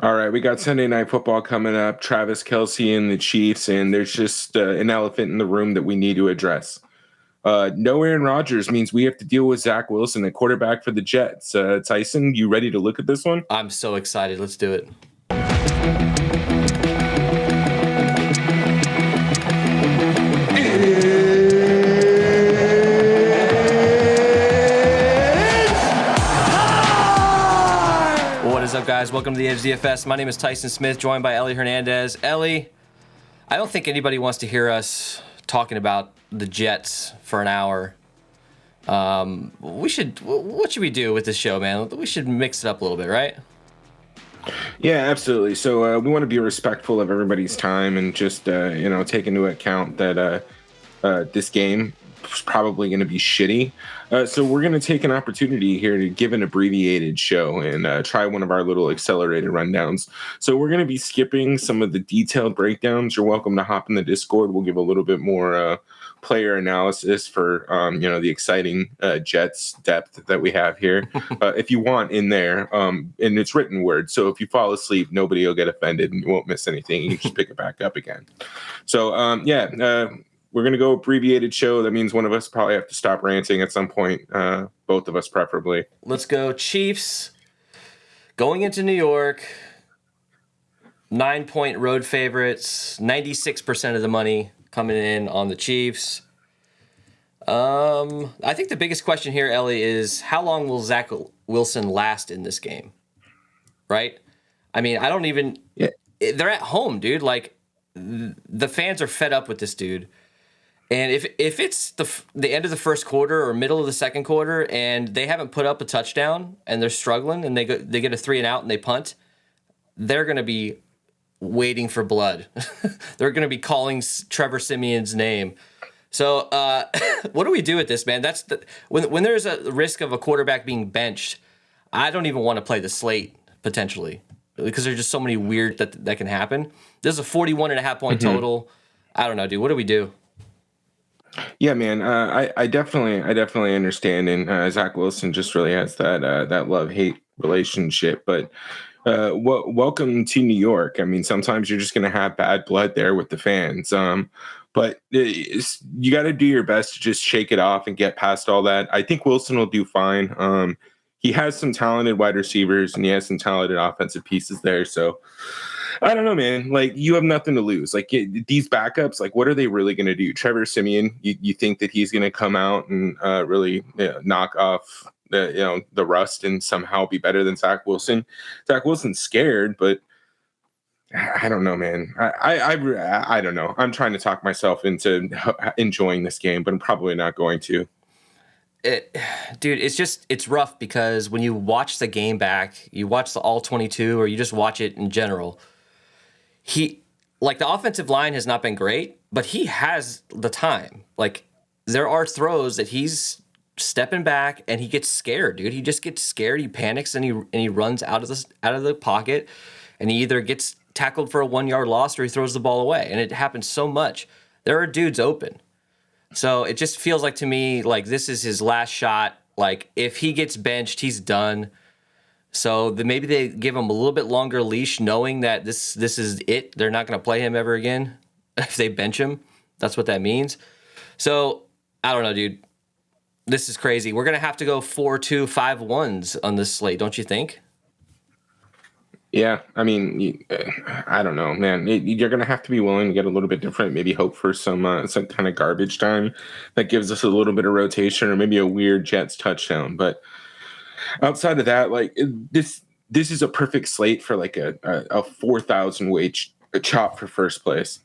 All right, we got Sunday Night Football coming up. Travis Kelce and the Chiefs, and there's just an elephant in the room that we need to address. No Aaron Rodgers means we have to deal with Zach Wilson, the quarterback for the Jets. Tyson, you ready to look at this one? I'm so excited. Let's do it. What is up, guys? Welcome to the Edge DFS. My name is Tyson Smith, joined by Ellie Hernandez. Ellie, I don't think anybody wants to hear us talking about the Jets for an hour. What should we do with this show, man? We should mix it up a little bit, right? Yeah, absolutely. So we want to be respectful of everybody's time and just, take into account that this game is probably going to be shitty. So we're going to take an opportunity here to give an abbreviated show and try one of our little accelerated rundowns. So we're going to be skipping some of the detailed breakdowns. You're welcome to hop in the Discord. We'll give a little bit more player analysis for the exciting Jets depth that we have here. If you want in there, and it's written word, so if you fall asleep, nobody will get offended and you won't miss anything. You can just pick it back up again. So we're going to go abbreviated show. That means one of us probably have to stop ranting at some point, both of us preferably. Let's go Chiefs. Going into New York, 9-point road favorites, 96% of the money coming in on the Chiefs. I think the biggest question here, Ellie, is how long will Zach Wilson last in this game? Right? I mean, they're at home, dude. Like, the fans are fed up with this dude. And if it's the end of the first quarter or middle of the second quarter and they haven't put up a touchdown and they're struggling and they get a 3-and-out and they punt, they're going to be waiting for blood. They're going to be calling Trevor Siemian's name. So what do we do with this, man? When there's a risk of a quarterback being benched, I don't even want to play the slate potentially because there's just so many weird that can happen. There's a 41.5-point total. I don't know, dude. What do we do? Yeah, man. I definitely understand, and Zach Wilson just really has that love-hate relationship. But welcome to New York. I mean, sometimes you're just going to have bad blood there with the fans. But you got to do your best to just shake it off and get past all that. I think Wilson will do fine. He has some talented wide receivers and he has some talented offensive pieces there. So I don't know, man. Like, you have nothing to lose. Like, these backups, like, what are they really going to do? Trevor Siemian, you think that he's going to come out and really knock off the rust and somehow be better than Zach Wilson? Zach Wilson's scared, but I don't know, man. I don't know. I'm trying to talk myself into enjoying this game, but I'm probably not going to. Dude, it's rough because when you watch the game back, you watch the all 22 or you just watch it in general, the offensive line has not been great, but he has the time. Like, there are throws that he's stepping back and he gets scared, dude. He just gets scared, he panics, and he runs out of the pocket, and he either gets tackled for a 1-yard loss or he throws the ball away. And it happens so much. There are dudes open. So it just feels like to me like this is his last shot. Like, if he gets benched, he's done. So maybe they give him a little bit longer leash, knowing that this is it. They're not going to play him ever again if they bench him. That's what that means. So I don't know, dude. This is crazy. We're going to have to go 4-2-5-1s on this slate, don't you think? Yeah, I mean, I don't know, man. You're going to have to be willing to get a little bit different, maybe hope for some kind of garbage time that gives us a little bit of rotation or maybe a weird Jets touchdown. But outside of that, like, this is a perfect slate for like a 4,000 weight chop for first place.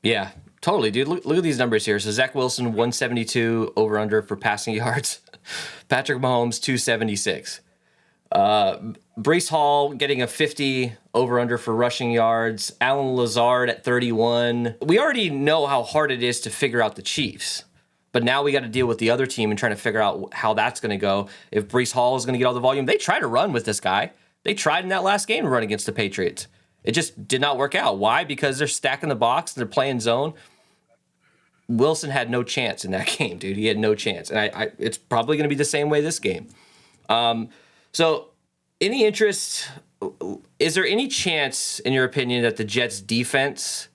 Yeah, totally, dude. Look at these numbers here. So Zach Wilson, 172 over under for passing yards. Patrick Mahomes, 276. Breece Hall getting a 50 over under for rushing yards. Alan Lazard at 31. We already know how hard it is to figure out the Chiefs, but now we got to deal with the other team and trying to figure out how that's going to go. If Breece Hall is going to get all the volume, they tried to run with this guy. They tried in that last game to run against the Patriots. It just did not work out. Why? Because they're stacking the box. They're playing zone. Wilson had no chance in that game, dude. He had no chance. And it's probably going to be the same way this game. So any interest Is there any chance, in your opinion, that the Jets defense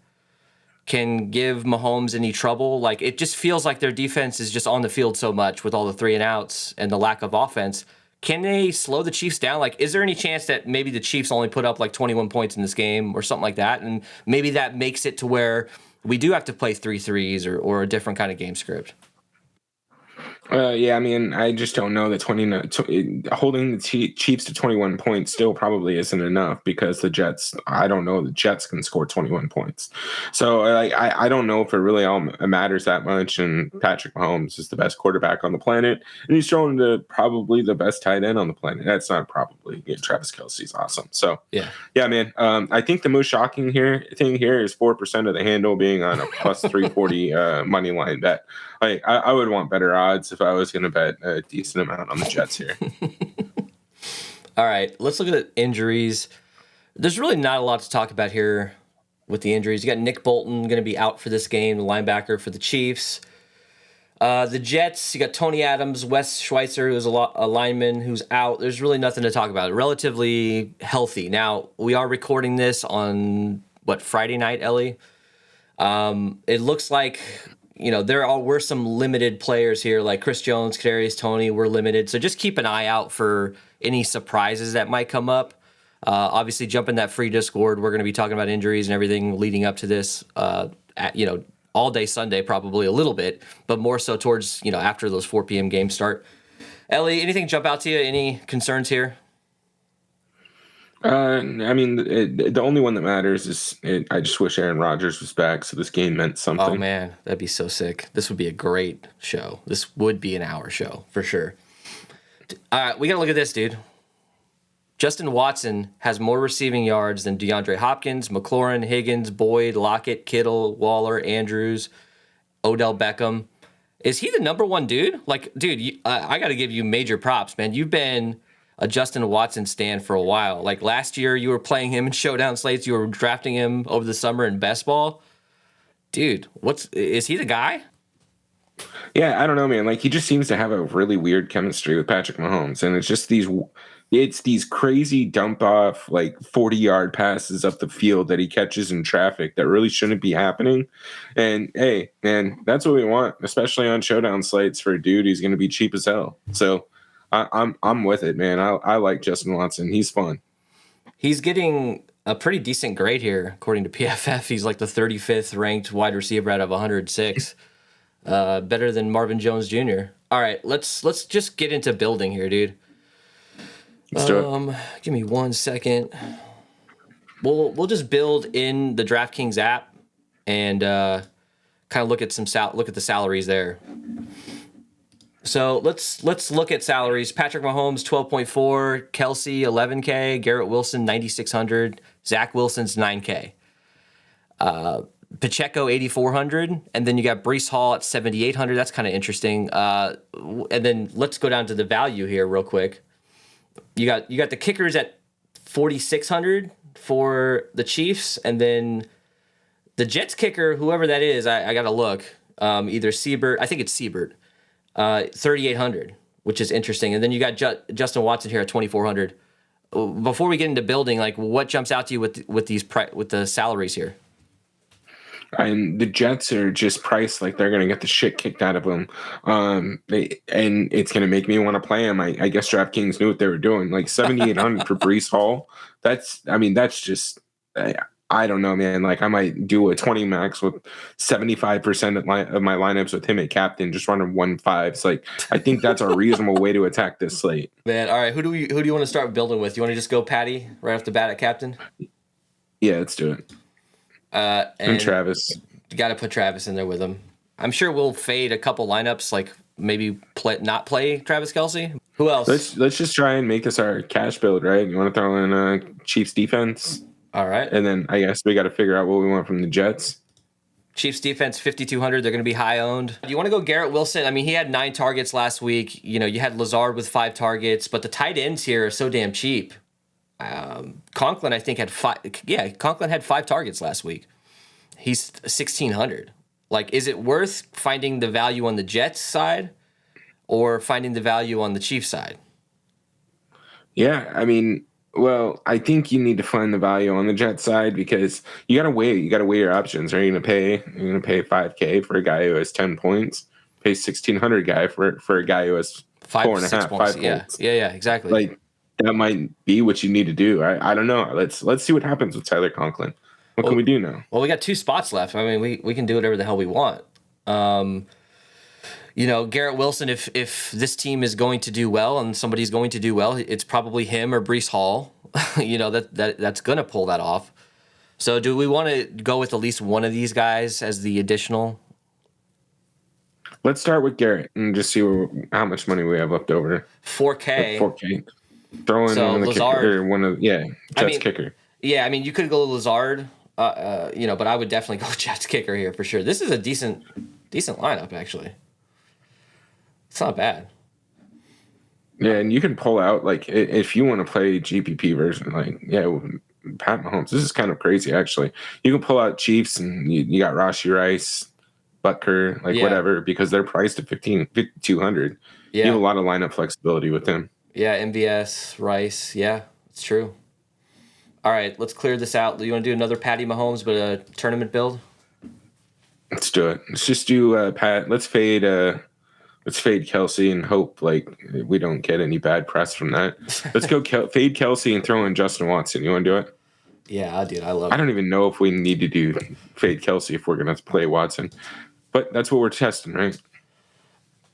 can give Mahomes any trouble? Like, it just feels like their defense is just on the field so much with all the 3-and-outs and the lack of offense. Can they slow the Chiefs down? Like, is there any chance that maybe the Chiefs only put up like 21 points in this game or something like that? And maybe that makes it to where we do have to play 3-3s or a different kind of game script. Yeah, I mean, I just don't know that holding the Chiefs to 21 points still probably isn't enough because the Jets, I don't know the Jets can score 21 points. So I don't know if it really all matters that much. And Patrick Mahomes is the best quarterback on the planet, and he's thrown to probably the best tight end on the planet. That's not probably. Yeah, Travis Kelce's awesome. So yeah, man. I think the most shocking thing here is 4% of the handle being on a plus 340 money line bet. Like, I would want better odds if I was going to bet a decent amount on the Jets here. All right, let's look at the injuries. There's really not a lot to talk about here with the injuries. You got Nick Bolton going to be out for this game, the linebacker for the Chiefs. The Jets, you got Tony Adams, Wes Schweitzer, who's a lineman who's out. There's really nothing to talk about. Relatively healthy. Now, we are recording this on, Friday night, Ellie? It looks like... there were some limited players here, like Chris Jones, Kadarius Toney were limited. So just keep an eye out for any surprises that might come up. Obviously, jump in that free Discord. We're going to be talking about injuries and everything leading up to this, all day Sunday, probably a little bit, but more so towards, after those 4 p.m. games start. Ellie, anything jump out to you? Any concerns here? I mean, the only one that matters is I just wish Aaron Rodgers was back, so this game meant something. Oh, man, that'd be so sick. This would be a great show. This would be an hour show, for sure. All right, we got to look at this, dude. Justin Watson has more receiving yards than DeAndre Hopkins, McLaurin, Higgins, Boyd, Lockett, Kittle, Waller, Andrews, Odell Beckham. Is he the number one dude? Like, dude, I got to give you major props, man. You've been a Justin Watson stand for a while. Like last year, you were playing him in showdown slates. You were drafting him over the summer in best ball. Dude, is he the guy? Yeah, I don't know, man. Like, he just seems to have a really weird chemistry with Patrick Mahomes, and it's just these crazy dump off, like 40-yard passes up the field that he catches in traffic that really shouldn't be happening. And hey, man, that's what we want, especially on showdown slates for a dude who's going to be cheap as hell. So I'm with it, man. I like Justin Watson. He's fun. He's getting a pretty decent grade here, according to PFF. He's like the 35th ranked wide receiver out of 106. Better than Marvin Jones Jr. All right, let's just get into building here, dude. Let's do it. Give me 1 second. We'll just build in the Draftkings app and kind of look at the salaries there. So let's look at salaries. Patrick Mahomes 12.4, Kelsey 11K, Garrett Wilson 9,600, Zach Wilson's 9K, Pacheco 8,400, and then you got Breece Hall at 7,800. That's kind of interesting. And then let's go down to the value here real quick. You got the kickers at 4,600 for the Chiefs, and then the Jets kicker, whoever that is, I got to look. Either Siebert, I think it's Siebert. 3,800, which is interesting. And then you got Justin Watson here at 2,400. Before we get into building, like, what jumps out to you with the salaries here? And the Jets are just priced like they're going to get the shit kicked out of them. And it's going to make me want to play them. I guess DraftKings knew what they were doing. Like 7,800 for Breece Hall. That's just, I don't know, man. Like, I might do a 20 max with 75% of my lineups with him at captain, just running 1-5s. Like, I think that's a reasonable way to attack this slate. Man, all right. Who do you want to start building with? You want to just go Patty right off the bat at captain? Yeah, let's do it. And Travis. You got to put Travis in there with him. I'm sure we'll fade a couple lineups, like maybe not play Travis Kelce. Who else? Let's just try and make this our cash build, right? You want to throw in Chiefs defense? All right. And then I guess we got to figure out what we want from the Jets. Chiefs defense, 5,200. They're going to be high owned. You want to go Garrett Wilson? I mean, he had 9 targets last week. You had Lazard with 5 targets, but the tight ends here are so damn cheap. Conklin, I think, had 5. Yeah, Conklin had 5 targets last week. He's 1,600. Like, is it worth finding the value on the Jets side or finding the value on the Chiefs side? Yeah, I mean, Well, I think you need to find the value on the Jets side because you got to weigh. You got to weigh your options. Are you going to pay? You're going to pay $5K for a guy who has 10 points. Pay 1,600 guy for a guy who has Five four to and a six half, points. 5 points. Yeah, exactly. Like that might be what you need to do. I don't know. Let's see what happens with Tyler Conklin. What can Well, we do now? well, we got 2 spots left. I mean, we can do whatever the hell we want. Garrett Wilson, if this team is going to do well and somebody's going to do well, it's probably him or Breece Hall. That's going to pull that off. So do we want to go with at least one of these guys as the additional? Let's start with Garrett and just see how much money we have left over. 4K. 4K. Throw in So one of the Lazard, kicker, or one of Jets kicker. Yeah, I mean, you could go Lazard, but I would definitely go Jets kicker here for sure. This is a decent lineup, actually. It's not bad. Yeah, and you can pull out, like, if you want to play GPP version, like, Pat Mahomes. This is kind of crazy, actually. You can pull out Chiefs, and you got Rashee Rice, Butker, whatever, because they're priced at 5,200. Yeah. You have a lot of lineup flexibility with them. Yeah, MVS, Rice. Yeah, it's true. All right, let's clear this out. Do you want to do another Patty Mahomes, but a tournament build? Let's do it. Let's just do Pat. Let's fade Kelsey and hope we don't get any bad press from that. Let's go fade Kelsey and throw in Justin Watson. You want to do it? Yeah, dude, I love it. I don't even know if we need to do fade Kelsey if we're going to play Watson, but that's what we're testing, right?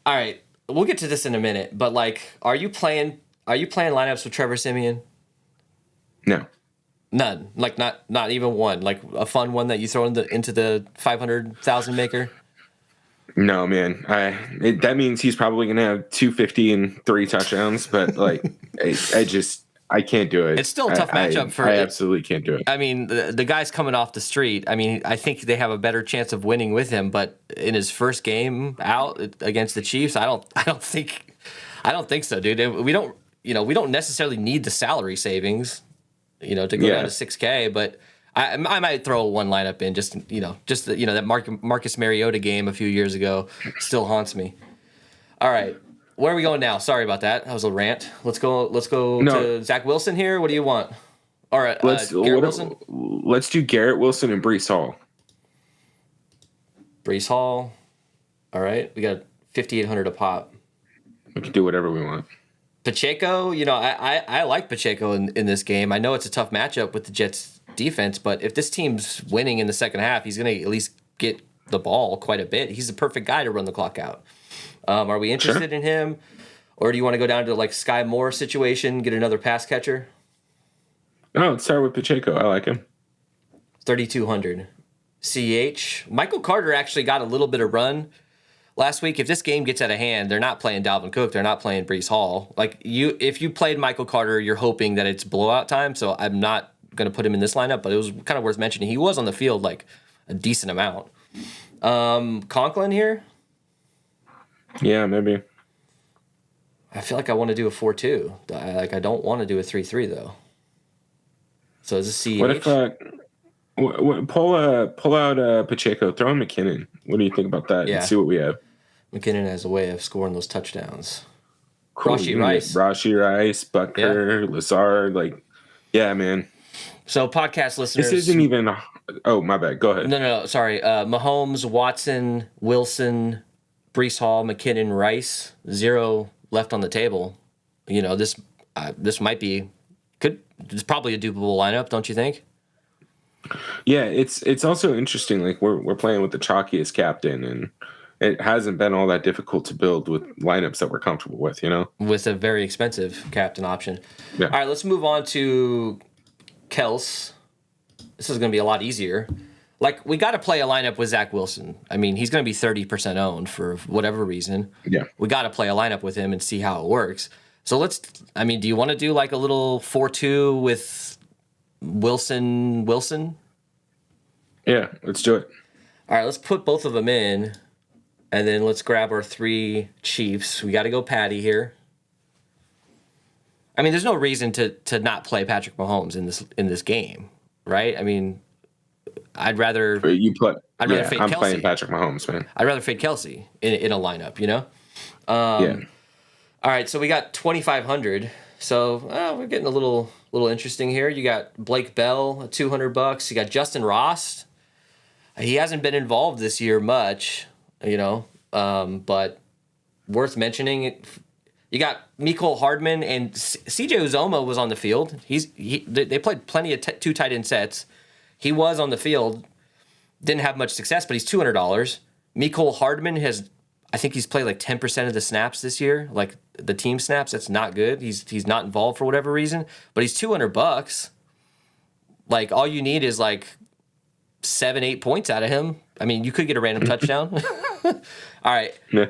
All right, we'll get to this in a minute, but are you playing lineups with Trevor Siemian? No. None. Not even one. Like a fun one that you throw into the 500,000 maker? No, man. That means he's probably going to have 250 and 3 touchdowns, but I can't do it. It's still a tough matchup I absolutely can't do it. I mean, the guy's coming off the street. I mean, I think they have a better chance of winning with him, but in his first game out against the Chiefs, I don't think so, dude. We don't necessarily need the salary savings, to go down to 6K, but I might throw one lineup in that Marcus Mariota game a few years ago still haunts me. All right. Where are we going now? Sorry about that. That was a rant. Let's go to Zach Wilson here. What do you want? All right, Garrett Wilson? Let's do Garrett Wilson and Breece Hall. Breece Hall. All right. We got 5,800 a pop. We can do whatever we want. Pacheco, I like Pacheco in this game. I know it's a tough matchup with the Jets defense, but if this team's winning in the second half, he's going to at least get the ball quite a bit. He's the perfect guy to run the clock out. Are we interested in him? Or do you want to go down to Sky Moore situation, get another pass catcher? No, let's start with Pacheco. I like him. 3,200. Michael Carter actually got a little bit of run last week. If this game gets out of hand, they're not playing Dalvin Cook. They're not playing Breece Hall. If you played Michael Carter, you're hoping that it's blowout time. So I'm not going to put him in this lineup, but it was kind of worth mentioning. He was on the field a decent amount. Conklin here? Yeah, maybe. I feel like I want to do a 4-2. I don't want to do a 3-3 though. So is this CH? What if pull out Pacheco, throw in McKinnon? What do you think about that? Yeah. And see what we have. McKinnon has a way of scoring those touchdowns. Cool. Rashee Rice, Butker, Lazard, yeah, man. So podcast listeners, this isn't even. Oh, my bad. Go ahead. No. Sorry. Mahomes, Watson, Wilson, Breece Hall, McKinnon, Rice. 0 left on the table. This might be it's probably a doable lineup, don't you think? Yeah, it's also interesting. We're playing with the chalkiest captain, and it hasn't been all that difficult to build with lineups that we're comfortable with. With a very expensive captain option. Yeah. All right, let's move on to Kels. This is going to be a lot easier. We got to play a lineup with Zach Wilson. I mean, he's going to be 30% owned for whatever reason. Yeah. We got to play a lineup with him and see how it works. So do you want to do a little 4-2 with Wilson? Yeah, let's do it. All right, let's put both of them in, and then let's grab our 3 Chiefs. We got to go Patty here. I mean, there's no reason to not play Patrick Mahomes in this game, right? I mean, I'd rather fade I'm Kelsey. playing Patrick Mahomes, man. I'd rather fade Kelsey in a lineup, Yeah. All right, so we got 2,500. So we're getting a little interesting here. You got Blake Bell at $200. You got Justin Ross. He hasn't been involved this year much, but worth mentioning. You got Mecole Hardman and CJ Uzoma was on the field. They played plenty of two tight end sets. He was on the field, didn't have much success, but he's $200. Mecole Hardman I think he's played like 10% of the snaps this year, like the team snaps. That's not good. He's not involved for whatever reason, but he's $200. Like all you need is like 7-8 points out of him. I mean, you could get a random touchdown. All right. Yeah.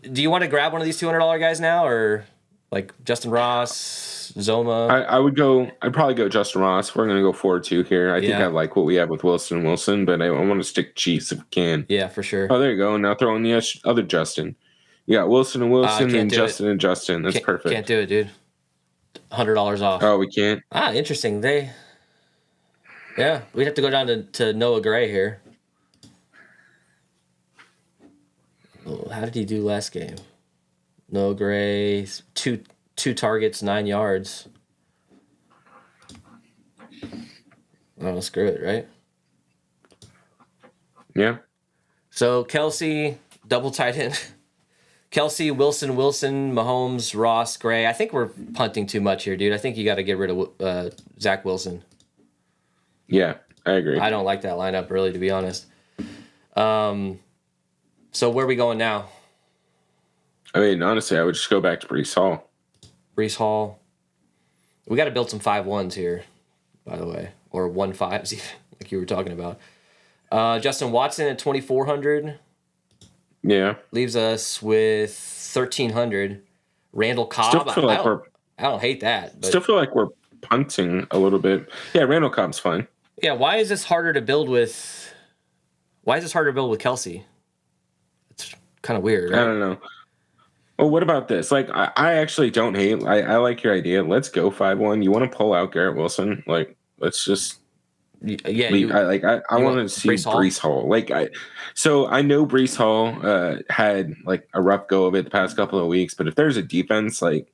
Do you want to grab one of these $200 guys now, or like Justin Ross, Zoma? I'd probably go Justin Ross. We're gonna go 4-2 here. I think I like what we have with Wilson, but I want to stick Chiefs if we can. Yeah, for sure. Oh, there you go. Now throw in the other Justin. You got Wilson and Justin and Justin. That's perfect. Can't do it, dude. $100 off. Oh, we can't. Interesting. We'd have to go down to Noah Gray here. How did he do last game? Noah Gray, two targets, 9 yards. Oh, screw it, right? Yeah. So Kelsey, double tight end. Kelsey, Wilson, Mahomes, Ross, Gray. I think we're punting too much here, dude. I think you got to get rid of Zach Wilson. Yeah, I agree. I don't like that lineup, really, to be honest. So where are we going now? I mean, honestly, I would just go back to Breece Hall. Breece Hall. We got to build some 5-1s here, by the way, or 1-5s, even, like you were talking about. Justin Watson at 2,400. Yeah. Leaves us with 1,300. Randall Cobb. I don't hate that. But still feel like we're punting a little bit. Yeah, Randall Cobb's fine. Yeah, why is this harder to build with Kelsey? It's kind of weird, right? I don't know. Well, what about this? Like, I actually don't hate. I like your idea. Let's go 5-1. You want to pull out Garrett Wilson? Like, let's just. Yeah, I want to see Breece Hall. So I know Breece Hall had like a rough go of it the past couple of weeks, but if there's a defense, like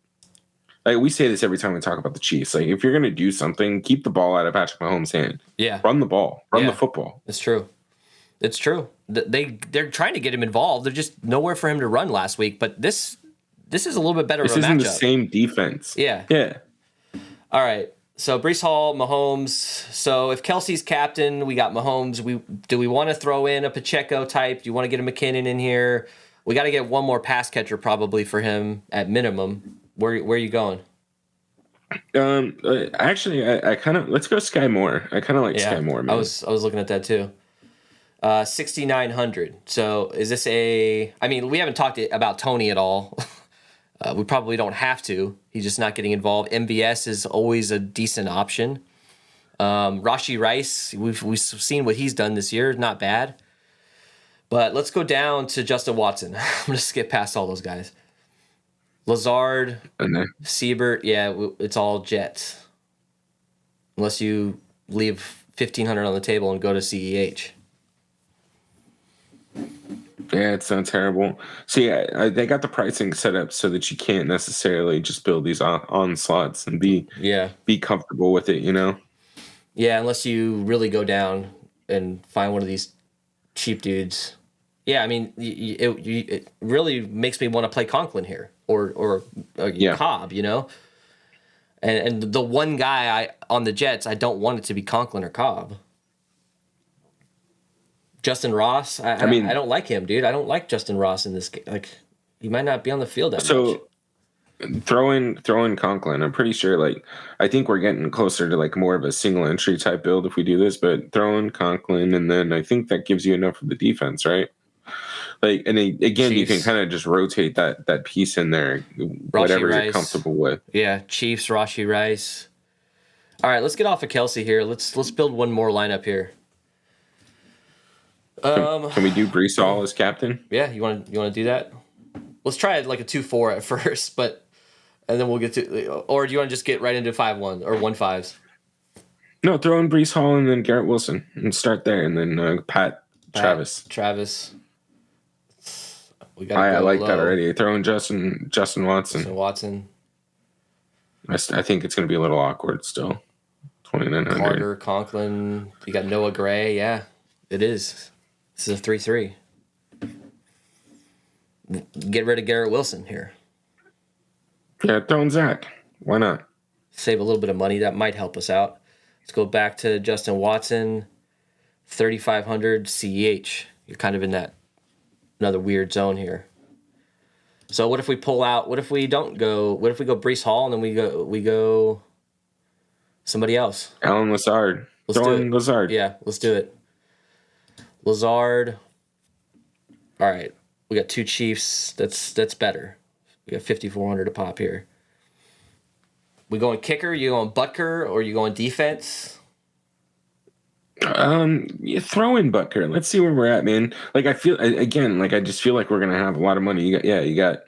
we say this every time we talk about the Chiefs, like if you're gonna do something, keep the ball out of Patrick Mahomes' hand. Yeah, run the ball, run the football. It's true. They're trying to get him involved. They're just nowhere for him to run last week. But this is a little bit better. This isn't the same defense. Yeah. All right. So Breece Hall, Mahomes. So if Kelsey's captain, we got Mahomes. Do we want to throw in a Pacheco type? Do you want to get a McKinnon in here? We got to get one more pass catcher probably for him at minimum. Where are you going? Actually, I kind of let's go Sky Moore. I kind of like Sky Moore. Man. I was looking at that too. 6,900. So is this I mean, we haven't talked about Tony at all. We probably don't have to. He's just not getting involved. MVS is always a decent option. Rashee Rice, we've seen what he's done this year. Not bad. But let's go down to Justin Watson. I'm going to skip past all those guys. Lazard, Siebert, it's all Jets. Unless you leave 1,500 on the table and go to CEH. Yeah, it's not terrible. See, they got the pricing set up so that you can't necessarily just build these on slots and be comfortable with it, Yeah, unless you really go down and find one of these cheap dudes. Yeah, I mean, it really makes me want to play Conklin here or Cobb, And the one guy on the Jets, I don't want it to be Conklin or Cobb. Justin Ross, I don't like him, dude. I don't like Justin Ross in this game. Like, he might not be on the field that much. So throw in Conklin. I'm pretty sure, I think we're getting closer to more of a single entry type build if we do this. But throw in Conklin, and then I think that gives you enough of the defense, right? Again, Chiefs. You can kind of just rotate that piece in there, whatever you're comfortable with. Yeah, Chiefs, Rashee Rice. All right, let's get off of Kelsey here. Let's build one more lineup here. Can we do Breece Hall as captain? Yeah, you want to do that? Let's try it like a 2-4 at first, and then we'll get to. Or do you want to just get right into 5-1 or 1-5s? No, throw in Breece Hall and then Garrett Wilson and start there, and then Travis. We got. I like that already. Throw in Justin Watson. Watson. I think it's going to be a little awkward still. 2,900. Carter, Conklin. You got Noah Gray. Yeah, it is. This is a 3-3. Get rid of Garrett Wilson here. Yeah, throw in Zach. Why not? Save a little bit of money. That might help us out. Let's go back to Justin Watson. 3,500 CEH. You're kind of in that another weird zone here. So what if we pull out? What if we don't go? What if we go Breece Hall and then we go somebody else? Alan Lazard. Throw in Lazard. Yeah, let's do it. Lazard. All right, we got 2 Chiefs. That's better. We got 5,400 a pop here. We going kicker? You going Butker or you going defense? You throw in Butker. Let's see where we're at, man. Like I just feel like we're gonna have a lot of money. You got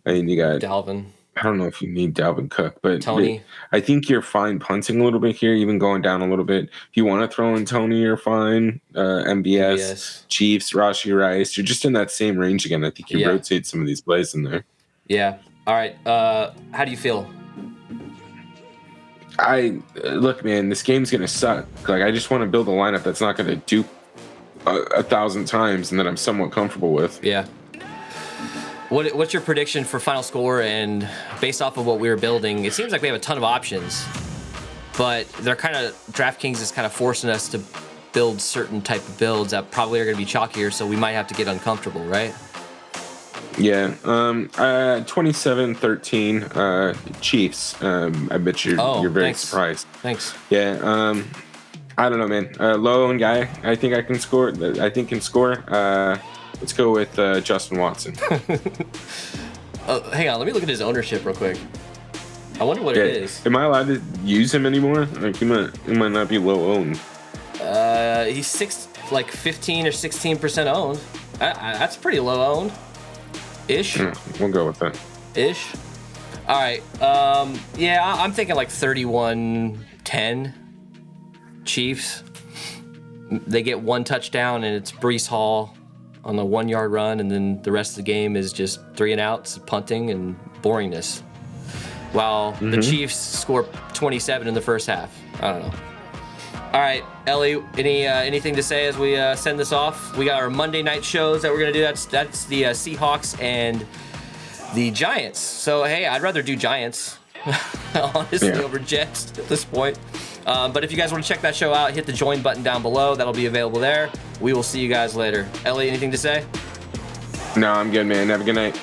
Dalvin. I don't know if you need Dalvin Cook, but Tony. I think you're fine punting a little bit here, even going down a little bit. If you want to throw in Tony, you're fine. MBS, Chiefs, Rashee Rice. You're just in that same range again. I think you rotate some of these plays in there. Yeah. All right. How do you feel? Look, man, this game's gonna suck. Like, I just want to build a lineup that's not gonna dupe 1,000 times and that I'm somewhat comfortable with. Yeah. What's your prediction for final score? And based off of what we were building, it seems like we have a ton of options, but DraftKings is kind of forcing us to build certain type of builds that probably are going to be chalkier, so we might have to get uncomfortable, right? Yeah. 27-13 Chiefs. I bet you're very surprised. Thanks. Yeah. I don't know, man. Low-owned guy. I think can score. Let's go with Justin Watson. Hang on. Let me look at his ownership real quick. I wonder what it is. Am I allowed to use him anymore? Like, he might not be low-owned. He's 15 or 16% owned. That's pretty low-owned. Ish. We'll go with that. Ish. All right. I'm thinking like 31-10 Chiefs. They get 1 touchdown, and it's Breece Hall on the 1-yard run, and then the rest of the game is just 3 and outs, punting, and boringness. While the Chiefs score 27 in the first half. I don't know. All right, Ellie, anything to say as we send this off? We got our Monday night shows that we're going to do. That's the Seahawks and the Giants. So, hey, I'd rather do Giants, honestly, over Jets at this point. But if you guys want to check that show out, hit the join button down below. That'll be available there. We will see you guys later. Ellie, anything to say? No, I'm good, man. Have a good night.